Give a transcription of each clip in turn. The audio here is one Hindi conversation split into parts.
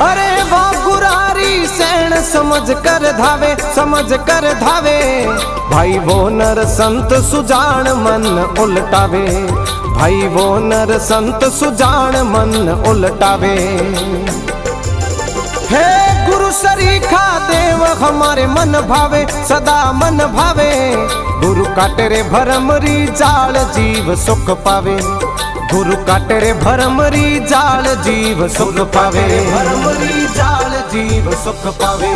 अरे वो गुरारी सैन समझ कर धावे, समझ कर धावे। भाई वो नर संत सुजान मन उलटावे, भाई वो नर संत सुजान मन उलटावे। हे गुरु सरीखा देव हमारे मन भावे, सदा मन भावे। गुरु काटे रे भरमरी जाल जीव सुख पावे, गुरु काटे रे भरमरी जाल जीव सुख पावे, भरमरी जाल जीव सुख पावे।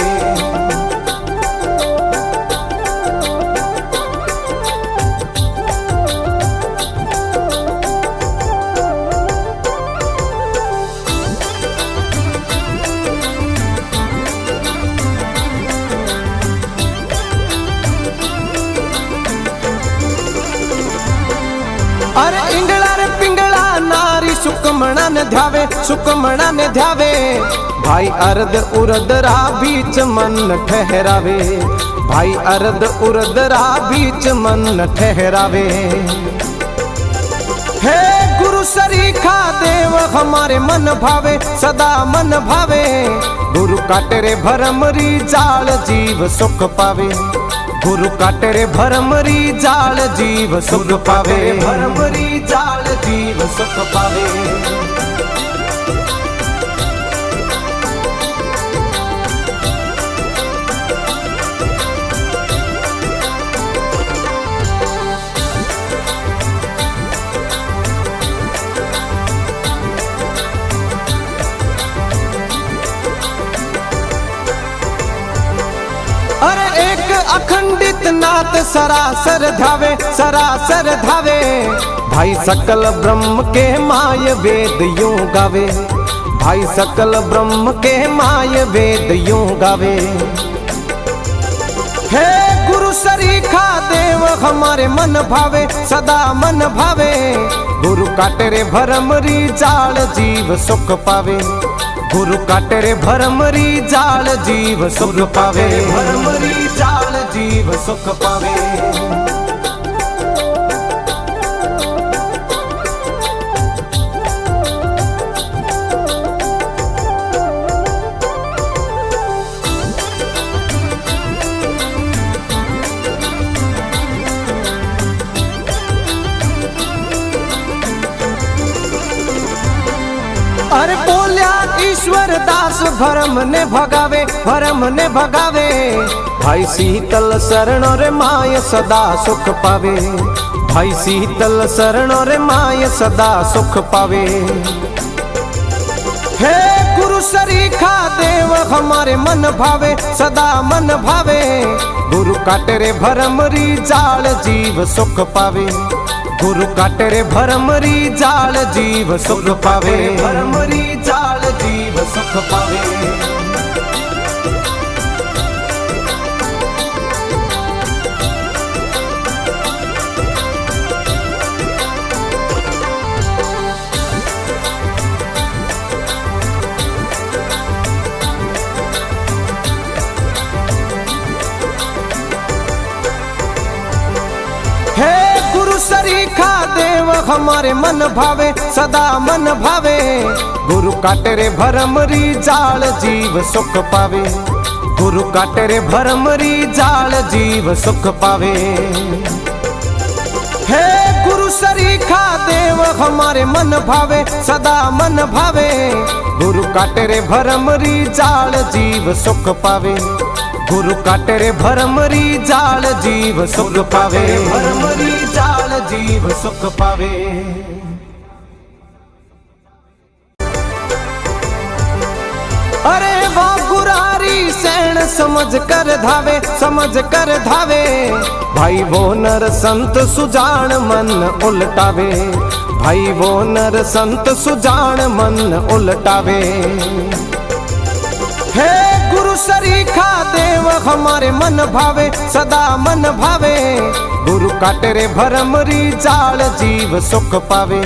अरे इंगला रे पिंगला नारी सुकमणा ने ध्यावे, सुकमणा ने ध्यावे। भाई अर्ध उर्द रा बीच मन ठहरावे, भाई अर्ध उर्द रा बीच मन ठहरावे। हे गुरु सरीखा देव हमारे मन भावे, सदा मन भावे। गुरु काटे रे भरमरी जाल जीव सुख पावे, गुरु काटे रे भरमरी जाल जीव सुख पावे, भरमरी जाल जीव सुख पावे। अरे एक अखंडित नाथ सरासर धावे, सरासर धावे। भाई सकल ब्रह्म के माय वेद यूं गावे, भाई सकल ब्रह्म के माय वेद यूं गावे। हे गुरु सरीखा देव हमारे मन भावे, सदा मन भावे। गुरु काटे रे भरमरी जाल जीव सुख पावे, गुरु काटे रे भरमरी जाल जीव सुख पावे, भरमरी जाल जीव सुख पावे। अरे बोल्या ईश्वर दास भरम ने भगावे, भरम ने भगावे। भाई शीतल शरण रे माय सदा सुख पावे, भाई शीतल शरण रे माय सदा सुख पावे। हे गुरु सरीखा देव हमारे मन भावे, सदा मन भावे। गुरु काटे रे भरमरी जाल जीव सुख पावे, गुरु काटे रे भरमरी जाल जीव सुख पावे, भरमरी जाल जीव सुख पावे। सरीखा देव हमारे मन भावे, सदा मन भावे। गुरु काटे रे भरमरी जाल जीव सुख पावे, गुरु काटे रे भरमरी जाल जीव सुख पावे। हे गुरु सरीखा देव हमारे मन भावे, सदा मन भावे। गुरु काटे रे भरमरी जाल जीव सुख पावे, गुरु काटे रे भरमरी जाल जीव सुख पावे, भरमरी जाल जीव सुख पावे। अरे वो गुरारी सैन समझ कर धावे, समझ कर धावे। भाई वो नर संत सुजान मन उलटावे, भाई वो नर संत सुजान मन उलटावे। हे गुरु सरीखा देव हमारे मन भावे, सदा मन भावे। गुरु काटे रे भरमरी जाल जीव सुख पावे,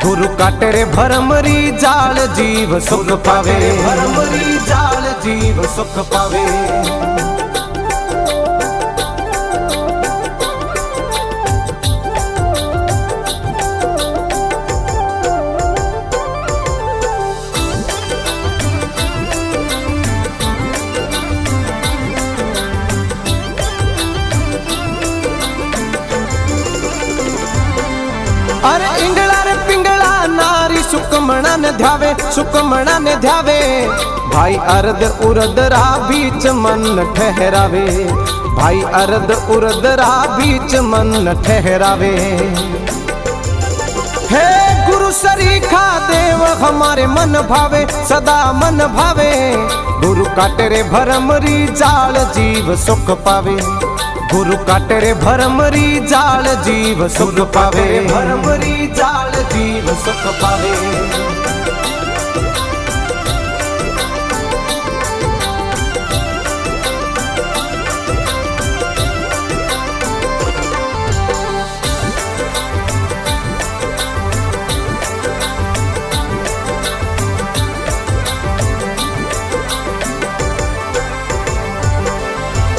गुरु काटे रे भरमरी जाल जीव सुख पावे, भरमरी जाल जीव सुख पावे। सुकमणा ने ध्यावे, सुकमणा ने ध्यावे। भाई अर्ध उर्दरा बीच मन ठहरावे, भाई अर्ध उर्दरा बीच मन ठहरावे। हे गुरु सरीखा देव हमारे मन भावे, सदा मन भावे। गुरु काटे रे भरमरी जाल जीव सुख पावे, गुरु काटे रे भरमरी जाल जीव सुख पावे, भरमरी जाल जीव सुख पावे।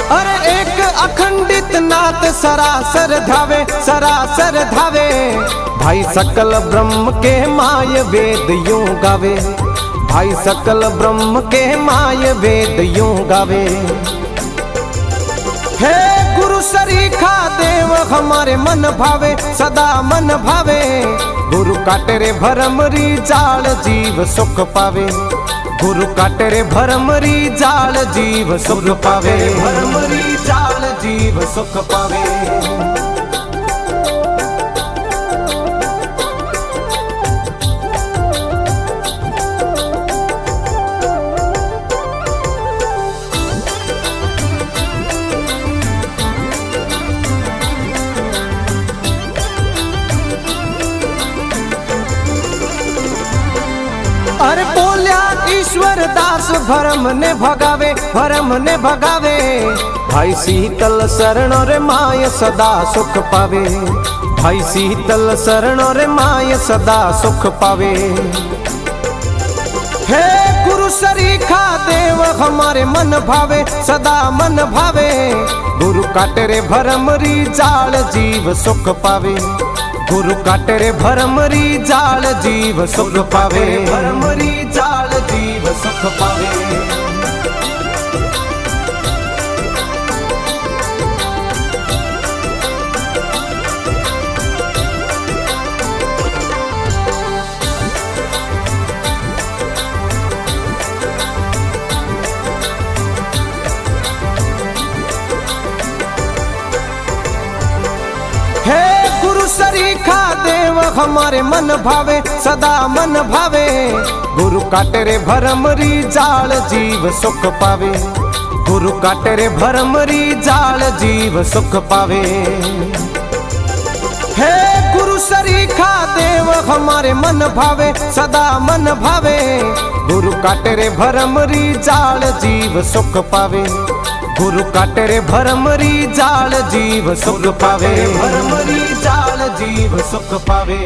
अरे एक अखंडित नाथ सरासर धावे, सरासर धावे। भाई सकल ब्रह्म के माय वेद यूं गावे, भाई सकल ब्रह्म के माय वेद यूं गावे। हे गुरु सरीखा देव हमारे मन भावे, सदा मन भावे। गुरु काटे रे भरमरी जाल जीव सुख पावे, गुरु काटे रे भरमरी जाल जीव सुख पावे, भरमरी जाल जीव सुख पावे। अरे बोल्या ईश्वर दास भरम ने भगावे, भरम ने भगावे। भाई शीतल शरण रे माय सदा सुख पावे, भाई शीतल शरण रे माय सदा सुख पावे। हे गुरु सरीखा देव हमारे मन भावे, सदा मन भावे। गुरु काटे रे भरमरी जाल जीव सुख पावे, गुरु काटे रे भरमरी जाल जीव सुख पावे, भरमरी जाल जीव सुख पावे। सरीखा देव हमारे मन भावे, सदा मन भावे। गुरु काटे रे भरमरी जाल जीव सुख पावे, गुरु काटे रे भरमरी जाल जीव सुख पावे। हे गुरु सरीखा देव हमारे मन भावे, सदा मन भावे। गुरु काटे रे भरमरी जाल जीव सुख पावे, गुरु काटे रे भरमरी जाल जीव सुख पावे, भरमरी जाल जीव सुख पावे।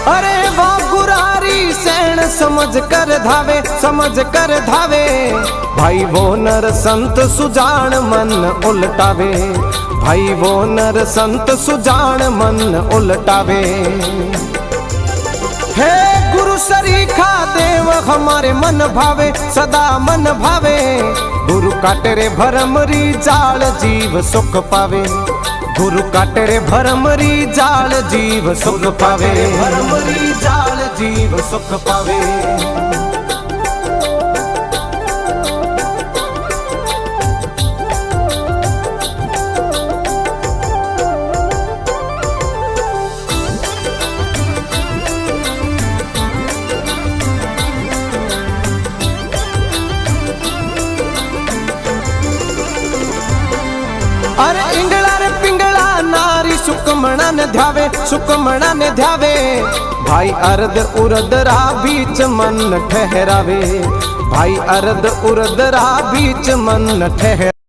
अरे वाह गुरारी सैन समझ कर धावे, समझ कर धावे। भाई वो नर संत सुजान मन उलटावे, भाई वो नर संत सुजान मन उलटावे। हे गुरु सरीखा देव हमारे मन भावे, सदा मन भावे। गुरु काटे रे भरमरी जाल जीव सुख पावे, गुरु काटे रे भरमरी जाल जीव सुख पावे, भरमरी जाल जीव सुख पावे। अरे इंगला रे पिंगला नारी सुकमणा ने ध्यावे, सुकमणा ने ध्यावे। भाई अर्ध उर्दरा बीच मन ठहरावे, भाई अर्ध उर्दरा बीच मन ठहरावे।